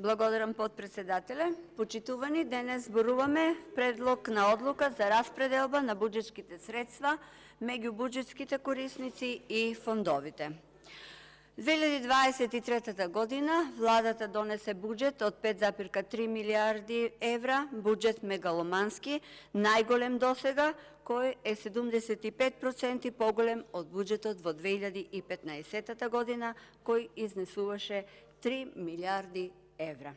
Благодарам, подпредседателе. Почитувани, денес зборуваме предлог на одлука за распределба на буџетските средства меѓу буџетските корисници и фондовите. 2023 година владата донесе буџет од 5,3 милиарди евра, буџет мегаломански, најголем досега, кој е 75% поголем од буџетот во 2015 година, кој изнесуваше 3 милиарди евра.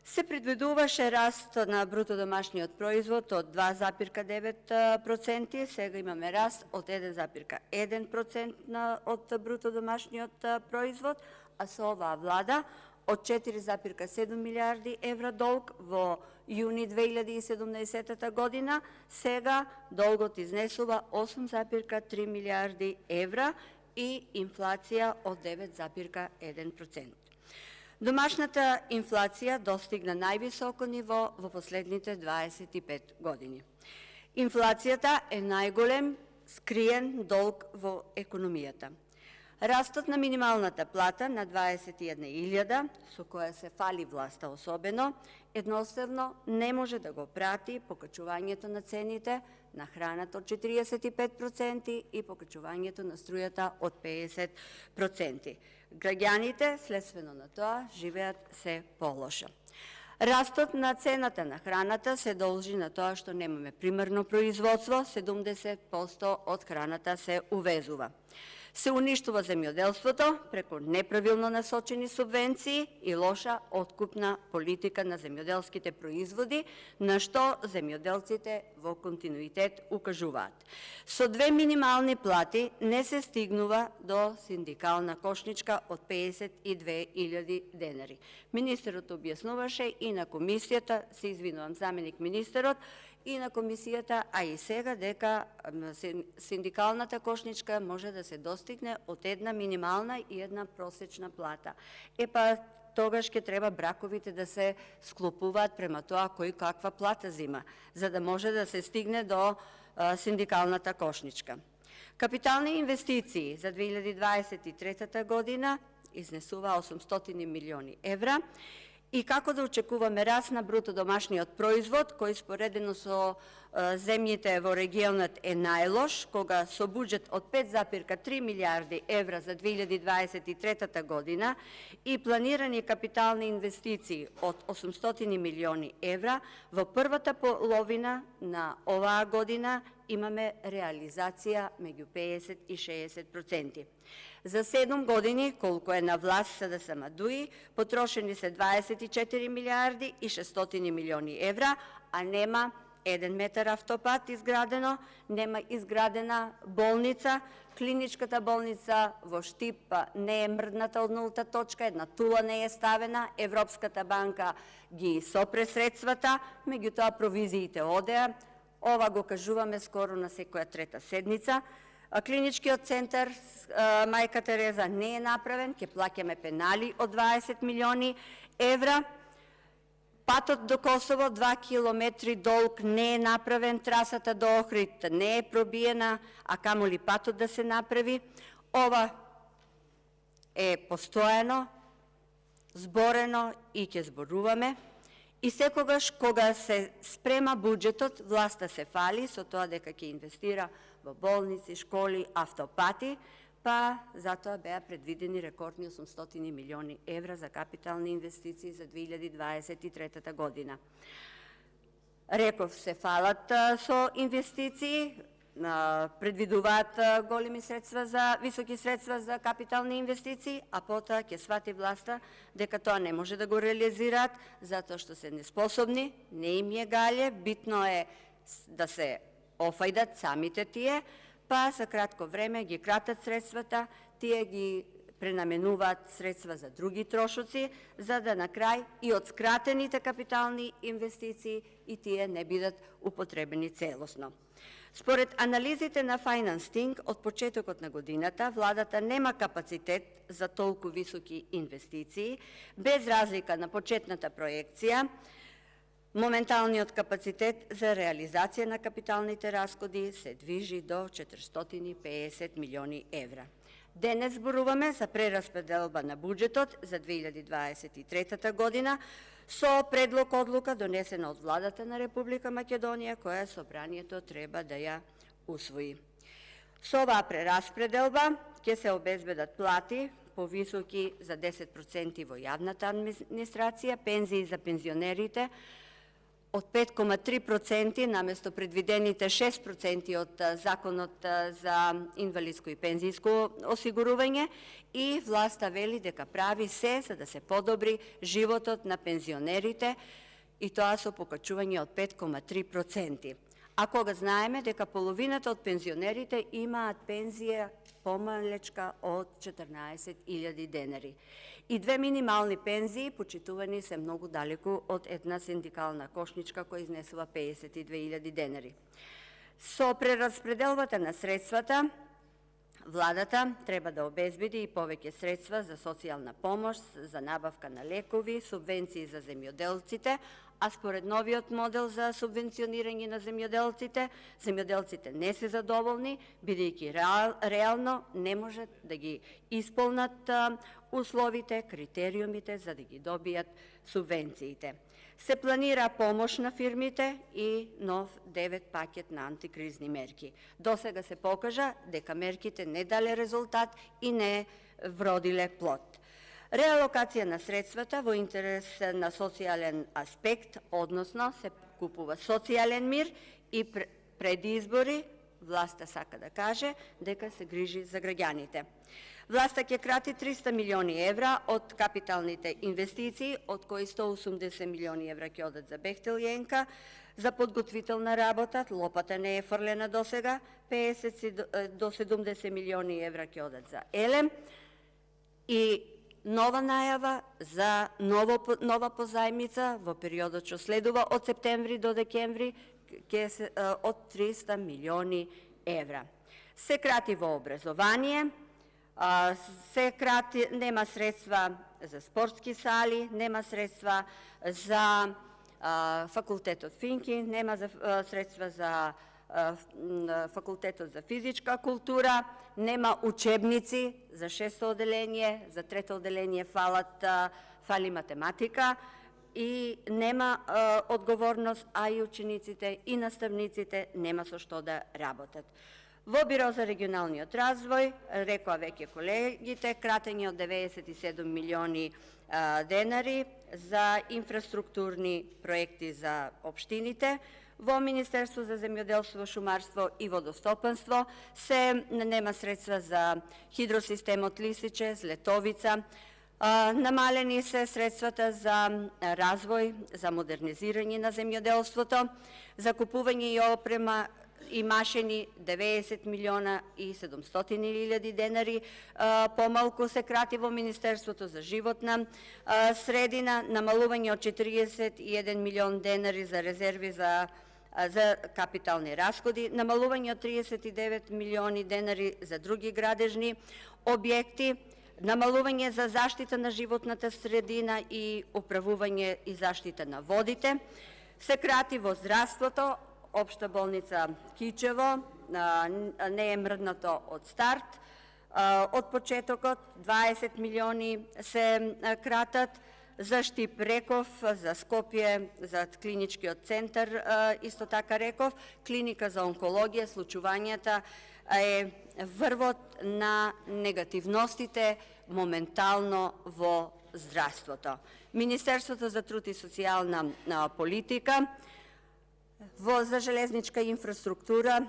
Се предвидуваше раст на бруто домашниот производ од 2,9%, сега имаме раст од 1,1% од бруто домашниот производ, а со оваа влада од 4,7 милиарди евра долг во јуни 2017 година, сега долгот изнесува 8,3 милиарди евра и инфлација од 9,1%. Домашната инфлација достигна највисоко ниво во последните 25 години. Инфлацијата е најголем скриен долг во економијата. Растот на минималната плата на 21.000, со која се фали власта особено, едноставно не може да го прати покачувањето на цените на храната од 45% и покачувањето на струјата од 50%. Граѓаните, следствено на тоа, живеат се полошо. Растот на цената на храната се должи на тоа што немаме примерно производство, 70% од храната се увезува. Се уништува земјоделството преку неправилно насочени субвенции и лоша откупна политика на земјоделските производи, на што земјоделците во континуитет укажуваат. Со две минимални плати не се стигнува до синдикална кошничка од 52.000 денари. Министерот објаснуваше и на комисијата, се извинувам, заменик министерот, и на комисијата, а и сега, дека синдикалната кошничка може да се достигне од една минимална и една просечна плата. Тогаш ќе треба браковите да се склопуваат према тоа кој каква плата зима, за да може да се стигне до синдикалната кошничка. Капитални инвестиции за 2023 година изнесува 800 милиони евра, и како да очекуваме раст на бруто домашниот производ, кој споредено со земјите во регионот е најлош, кога со буџет од 5,3 милиарди евра за 2023 година и планирани капитални инвестиции од 800 милиони евра, во првата половина на оваа година имаме реализација меѓу 50 и 60%. За 7 години, колку е на власт СДСМ ДУИ, потрошени се 24 милиарди и 600 милиони евра, а нема 1 метар автопат изградено, нема изградена болница, клиничката болница во Штип не е мрдната од нулта точка, една тула не е ставена, Европската банка ги сопре средствата, меѓутоа провизиите одеа, ова го кажуваме скоро на секоја трета седница. Клиничкиот центар Мајка Тереза не е направен, ќе плаќаме пенали од 20 милиони евра. Патот до Косово, 2 километри долг, не е направен, трасата до Охрид не е пробиена, а камоли патот да се направи. Ова е постојано, зборено и ќе зборуваме. И секогаш кога се спрема буџетот, власта се фали со тоа дека ќе инвестира во болници, школи, автопати, па затоа беа предвидени рекордни 800 милиони евра за капитални инвестиции за 2023 година. Реков, се фалат со инвестиции, предвидуваат големи средства за високи средства за капитални инвестиции, а потоа ќе свати власта дека тоа не може да го реализираат затоа што се неспособни, не им е гале, битно е да се офајдат самите тие, па за кратко време ги кратат средствата, тие ги пренаменуваат средства за други трошоци, за да на крај и од скратените капитални инвестиции и тие не бидат употребени целосно. Според анализите на Financing од почетокот на годината, владата нема капацитет за толку високи инвестиции, без разлика на почетната проекција. Моменталниот капацитет за реализација на капиталните расходи се движи до 450 милиони евра. Денес зборуваме за прераспределба на буџетот за 2023 година со предлог одлука донесена од владата на Република Македонија, која собранието треба да ја усвои. Со оваа прераспределба ќе се обезбедат плати повисоки за 10% во јавната администрација, пензии за пензионерите од 5,3% наместо предвидените 6% од Законот за инвалидско и пензијско осигурување, и власта вели дека прави се за да се подобри животот на пензионерите, и тоа со покачување од 5,3%. А кога знаеме дека половината од пензионерите имаат пензија помалечка од 14.000 денари. И две минимални пензии почитувани се многу далеку од една синдикална кошничка која изнесува 52.000 денари. Со прераспределбата на средствата, владата треба да обезбеди и повеќе средства за социјална помош, за набавка на лекови, субвенции за земјоделците, а според новиот модел за субвенционирање на земјоделците не се задоволни, бидејќи реално не можат да ги исполнат условите, критериумите за да ги добијат субвенциите. Се планира помош на фирмите и нов 9 пакет на антикризни мерки. Досега се покажа дека мерките не дале резултат и не вродиле плод. Реалокација на средствата во интерес на социјален аспект, односно се купува социјален мир, и пред избори власта сака да каже дека се грижи за граѓаните. Власта ќе крати 300 милиони евра од капиталните инвестиции, од кои 180 милиони евра ќе одат за Бехтел и ЕНКА, за подготвителна работа, лопата не е фрлена досега, 50 до 70 милиони евра ќе одат за ЕЛЕМ, и нова најава за нова позајмица во периодот што следува од септември до декември од 300 милиони евра. Се крати во образование, нема средства за спортски сали, нема средства за факултетот Финки, нема средства за факултетот за физичка култура, нема учебници за 6-то оделение, за 3-то оделение фали математика, и нема одговорност, а и учениците и наставниците нема со што да работат. Во Биро за регионалниот развој, рекоа веќе колегите, кратење од 97 милиони денари за инфраструктурни проекти за општините. Во Министерство за земјоделство, шумарство и водостопанство се нема средства за хидросистемот Лисиче, Злетовица. Намалени се средствата за развој, за модернизирање на земјоделството, за купување и опрема и машини 90 милиона и 700 илјади денари, помалку се крати во Министерството за животна средина, намалување од 41 милион денари за резерви за капитални расходи, намалување од 39 милиони денари за други градежни објекти, намалување за заштита на животната средина и управување и заштита на водите. Се крати во здравството, Општа болница Кичево не е мрднато од старт. Од почетокот 20 милиони се кратат, за Штип реков, за Скопје, за клиничкиот центар исто така реков, клиника за онкологија, случувањата е врвот на негативностите моментално во здравството. Министерството за труд и социјална политика, за железничка инфраструктура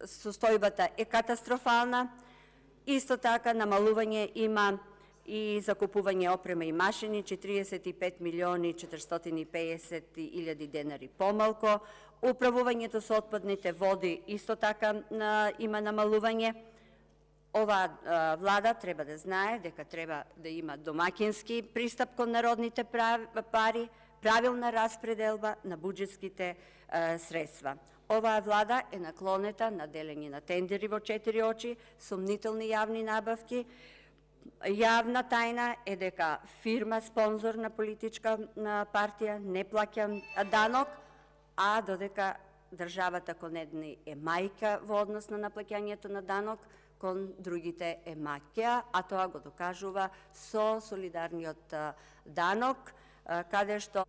состојбата е катастрофална, исто така намалување има и закупување опрема и машини 45 милиони 450 илјади денари помалко, управувањето со отпадните води исто така има намалување. Оваа влада треба да знае дека треба да има домакински пристап кон народните пари, правилна распределба на буџетските средства. Оваа влада е наклонета на делење на тендери во 4 очи, сомнителни јавни набавки. Јавна тајна е дека фирма спонзор на политичка партија не плаќа данок, а додека државата кон едни е мајка во однос на наплаќањето на данок, кон другите е маќа, а тоа го докажува со солидарниот данок, каде што